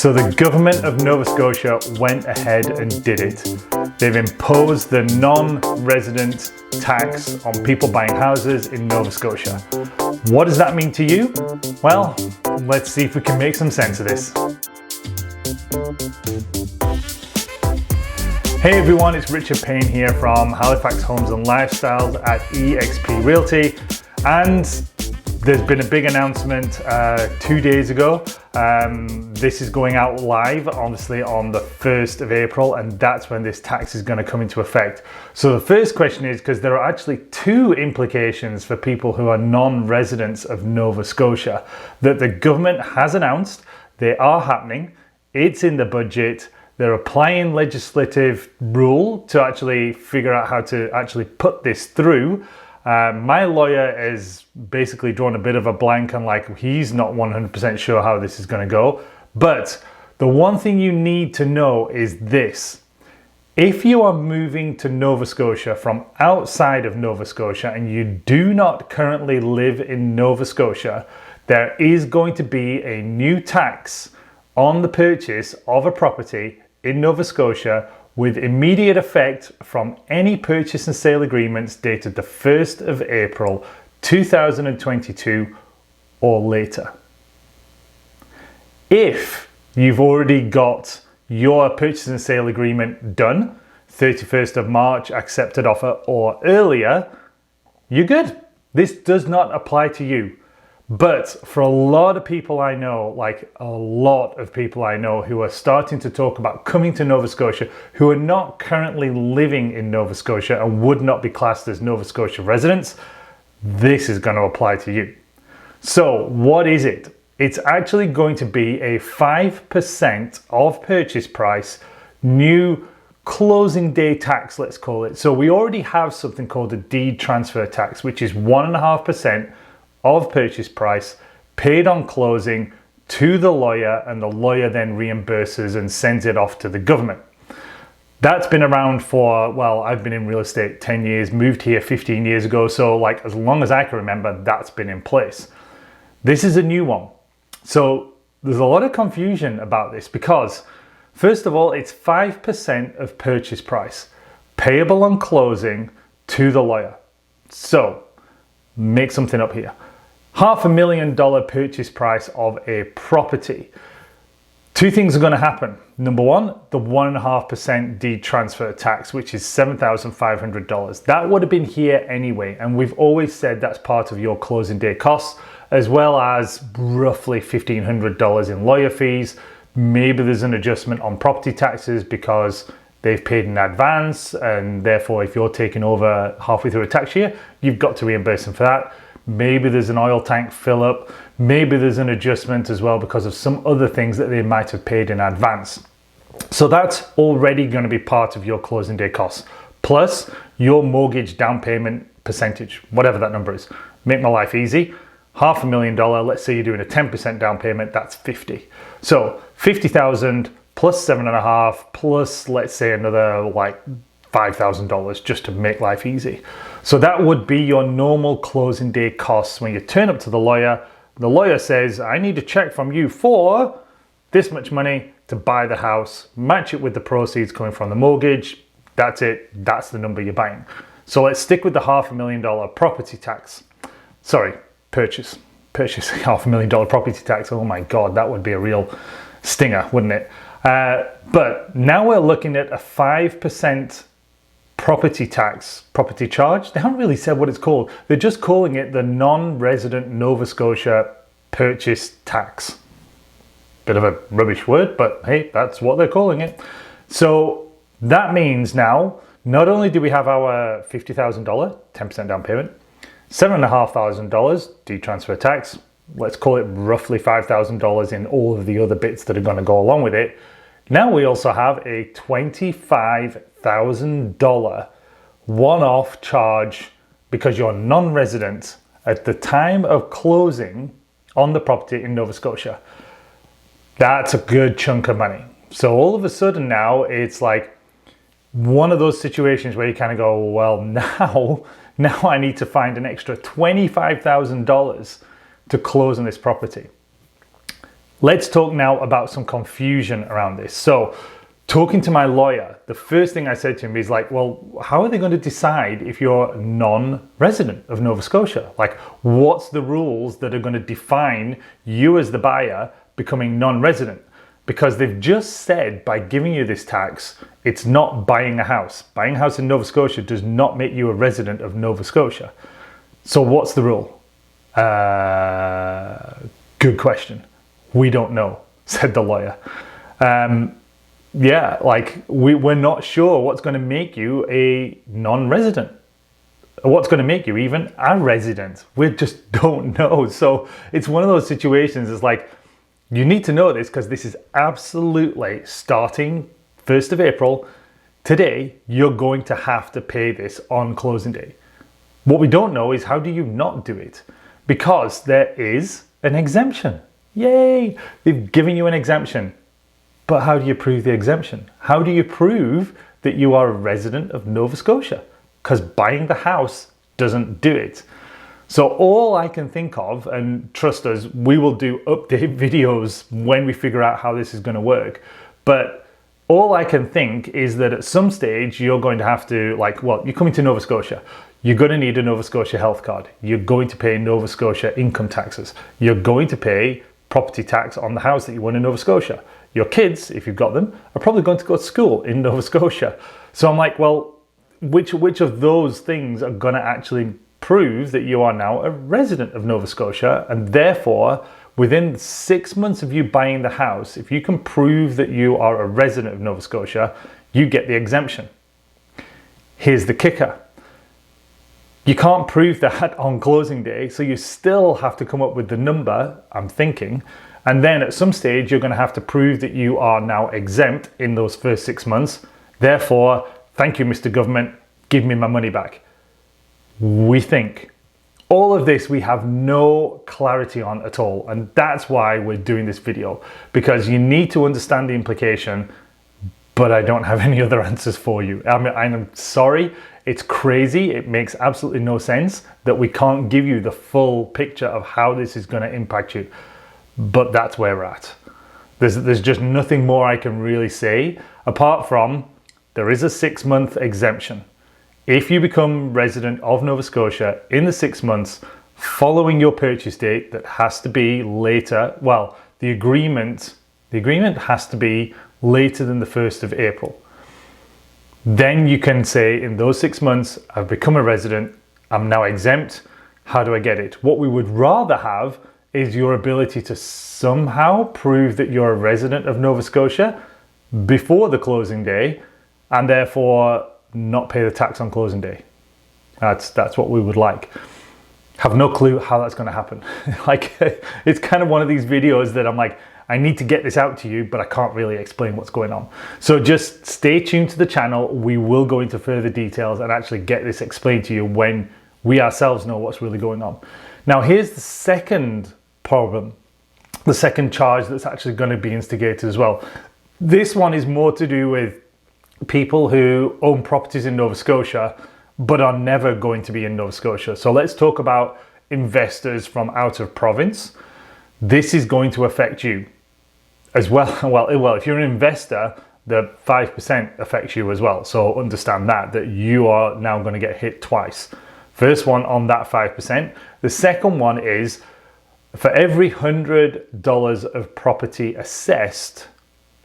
So the government of Nova Scotia went ahead and did it. They've imposed the non-resident tax on people buying houses in Nova Scotia. What does that mean to you? Well, let's see if we can make some sense of this. Hey everyone, it's Richard Payne here from Halifax Homes and Lifestyles at eXp Realty, and there's been a big announcement 2 days ago. This is going out live, obviously, on the 1st of April, and that's when this tax is going to come into effect. So the first question is, because there are actually two implications for people who are non-residents of Nova Scotia, that the government has announced. They are happening. It's in the budget. They're applying legislative rule to actually figure out how to actually put this through. My lawyer is basically drawn a bit of a blank and he's not 100% sure how this is going to go. But the one thing you need to know is this. If you are moving to Nova Scotia from outside of Nova Scotia and you do not currently live in Nova Scotia, there is going to be a new tax on the purchase of a property in Nova Scotia with immediate effect from any purchase and sale agreements dated the 1st of April 2022 or later. If you've already got your purchase and sale agreement done, 31st of March, accepted offer or earlier, you're good. This does not apply to you. But for a lot of people I know, who are starting to talk about coming to Nova Scotia, who are not currently living in Nova Scotia and would not be classed as Nova Scotia residents, this is going to apply to you. So what is it? It's actually going to be a 5% of purchase price, new closing day tax, let's call it. So we already have something called a deed transfer tax, which is 1.5% of purchase price paid on closing to the lawyer, and the lawyer then reimburses and sends it off to the government. That's been around for, well, I've been in real estate 10 years, moved here 15 years ago, so as long as I can remember, that's been in place. This is a new one. So there's a lot of confusion about this because, first of all, it's 5% of purchase price payable on closing to the lawyer. So make something up here. $500,000 purchase price of a property. Two things are going to happen. Number one, the 1.5% deed transfer tax, which is $7,500. That would have been here anyway, and we've always said that's part of your closing day costs, as well as roughly $1,500 in lawyer fees. Maybe there's an adjustment on property taxes because they've paid in advance, and therefore if you're taking over halfway through a tax year, you've got to reimburse them for that. Maybe there's an oil tank fill up. Maybe there's an adjustment as well because of some other things that they might have paid in advance. So that's already going to be part of your closing day costs, plus your mortgage down payment percentage, whatever that number is. Make my life easy. $500,000, let's say you're doing a 10% down payment, that's 50. So 50,000 plus 7.5 plus, let's say, another $5,000 just to make life easy. So that would be your normal closing day costs when you turn up to the lawyer. The lawyer says, I need a check from you for this much money to buy the house, match it with the proceeds coming from the mortgage. That's it. That's the number you're buying. So let's stick with the $500,000 property tax. Sorry, purchase $500,000 property tax. Oh my God, that would be a real stinger, wouldn't it? But now we're looking at a 5% property charge. They haven't really said what it's called. They're just calling it the non-resident Nova Scotia purchase tax. Bit of a rubbish word, but hey, that's what they're calling it. So that means now, not only do we have our $50,000, 10% down payment, $7,500 deed transfer tax, let's call it roughly $5,000 in all of the other bits that are going to go along with it. Now we also have a $25,000 one-off charge because you're non-resident at the time of closing on the property in Nova Scotia. That's a good chunk of money. So all of a sudden now it's like one of those situations where you kind of go, well, now I need to find an extra $25,000 to close on this property. Let's talk now about some confusion around this. So, talking to my lawyer, the first thing I said to him is like, well, how are they going to decide if you're non-resident of Nova Scotia? Like, what's the rules that are going to define you as the buyer becoming non-resident? Because they've just said by giving you this tax, it's not buying a house. Buying a house in Nova Scotia does not make you a resident of Nova Scotia. So what's the rule? Good question. We don't know, said the lawyer. Yeah, like we're not sure what's going to make you a non-resident. What's going to make you even a resident? We just don't know. So it's one of those situations. It's like, you need to know this because this is absolutely starting 1st of April. Today, you're going to have to pay this on closing day. What we don't know is how do you not do it? Because there is an exemption. Yay! They've given you an exemption. But how do you prove the exemption? How do you prove that you are a resident of Nova Scotia? Because buying the house doesn't do it. So all I can think of, and trust us, we will do update videos when we figure out how this is going to work. But all I can think is that at some stage you're going to have to, like, well, you're coming to Nova Scotia. You're going to need a Nova Scotia health card. You're going to pay Nova Scotia income taxes. You're going to pay property tax on the house that you own in Nova Scotia. Your kids, if you've got them, are probably going to go to school in Nova Scotia. So I'm like, well, which of those things are going to actually prove that you are now a resident of Nova Scotia? And therefore, within 6 months of you buying the house, if you can prove that you are a resident of Nova Scotia, you get the exemption. Here's the kicker. You can't prove that on closing day, so you still have to come up with the number, I'm thinking, and then at some stage you're going to have to prove that you are now exempt in those first 6 months. Therefore, thank you, Mr. Government, give me my money back. We think. All of this we have no clarity on at all, and that's why we're doing this video, because you need to understand the implication, but I don't have any other answers for you. I'm sorry, it's crazy, it makes absolutely no sense that we can't give you the full picture of how this is going to impact you, but that's where we're at. There's just nothing more I can really say, apart from there is a 6-month exemption. If you become resident of Nova Scotia in the 6 months following your purchase date, that has to be later, well, the agreement has to be later than the 1st of April. Then you can say in those 6 months, I've become a resident, I'm now exempt, how do I get it? What we would rather have is your ability to somehow prove that you're a resident of Nova Scotia before the closing day, and therefore not pay the tax on closing day. That's what we would like. Have no clue how that's going to happen. Like, it's kind of one of these videos that I'm like, I need to get this out to you, but I can't really explain what's going on. So just stay tuned to the channel. We will go into further details and actually get this explained to you when we ourselves know what's really going on. Now, here's the second problem, the second charge that's actually going to be instigated as well. This one is more to do with people who own properties in Nova Scotia but are never going to be in Nova Scotia. So let's talk about investors from out of province. This is going to affect you as well. Well, if you're an investor, the 5% affects you as well. So understand that you are now going to get hit twice. First one on that 5%. The second one is for every $100 of property assessed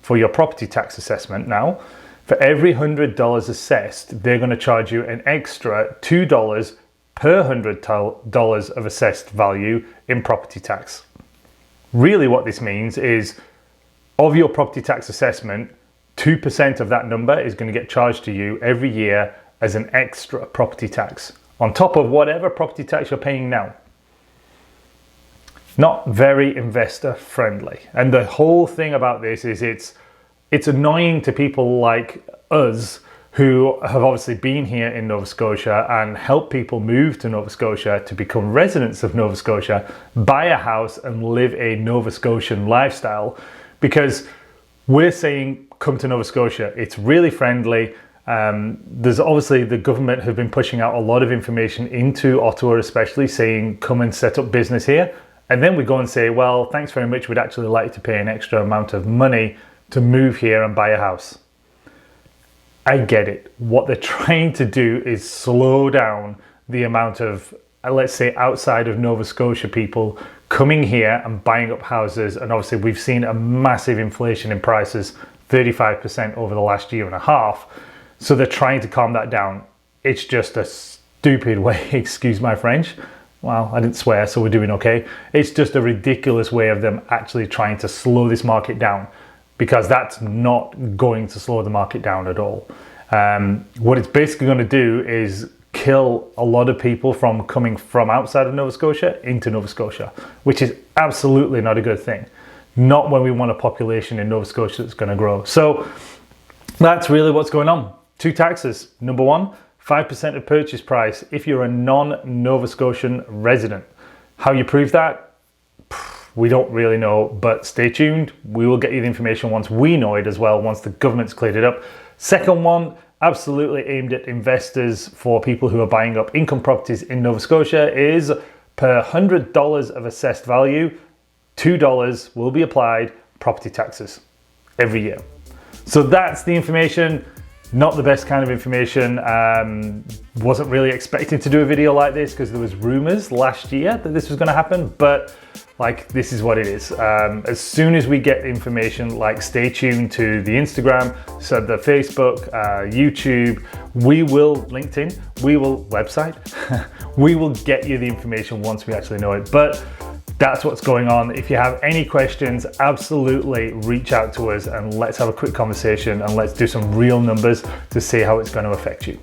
for your property tax assessment now, for every $100 assessed, they're going to charge you an extra $2 per $100 of assessed value in property tax. Really what this means is, of your property tax assessment, 2% of that number is going to get charged to you every year as an extra property tax, on top of whatever property tax you're paying now. Not very investor friendly. And the whole thing about this is it's annoying to people like us who have obviously been here in Nova Scotia and helped people move to Nova Scotia to become residents of Nova Scotia, buy a house and live a Nova Scotian lifestyle, because we're saying come to Nova Scotia. It's really friendly. There's obviously the government have been pushing out a lot of information into Ottawa, especially saying come and set up business here. And then we go and say, well, thanks very much, we'd actually like to pay an extra amount of money to move here and buy a house. I get it. What they're trying to do is slow down the amount of, let's say, outside of Nova Scotia people coming here and buying up houses. And obviously we've seen a massive inflation in prices, 35% over the last year and a half. So they're trying to calm that down. It's just a stupid way, excuse my French. Well, I didn't swear, so we're doing okay. It's just a ridiculous way of them actually trying to slow this market down, because that's not going to slow the market down at all. What it's basically going to do is kill a lot of people from coming from outside of Nova Scotia into Nova Scotia, which is absolutely not a good thing. Not when we want a population in Nova Scotia that's going to grow. So that's really what's going on. Two taxes. Number one, 5% of purchase price if you're a non-Nova Scotian resident. How you prove that? We don't really know, but stay tuned. We will get you the information once we know it as well, once the government's cleared it up. Second one, absolutely aimed at investors for people who are buying up income properties in Nova Scotia, is per $100 of assessed value, $2 will be applied property taxes every year. So that's the information. Not the best kind of information. Wasn't really expecting to do a video like this because there was rumors last year that this was going to happen, but like, this is what it is. As soon as we get information, like, stay tuned to the Instagram, so the Facebook, YouTube, LinkedIn, website, we will get you the information once we actually know it. But that's what's going on. If you have any questions, absolutely reach out to us and let's have a quick conversation and let's do some real numbers to see how it's going to affect you.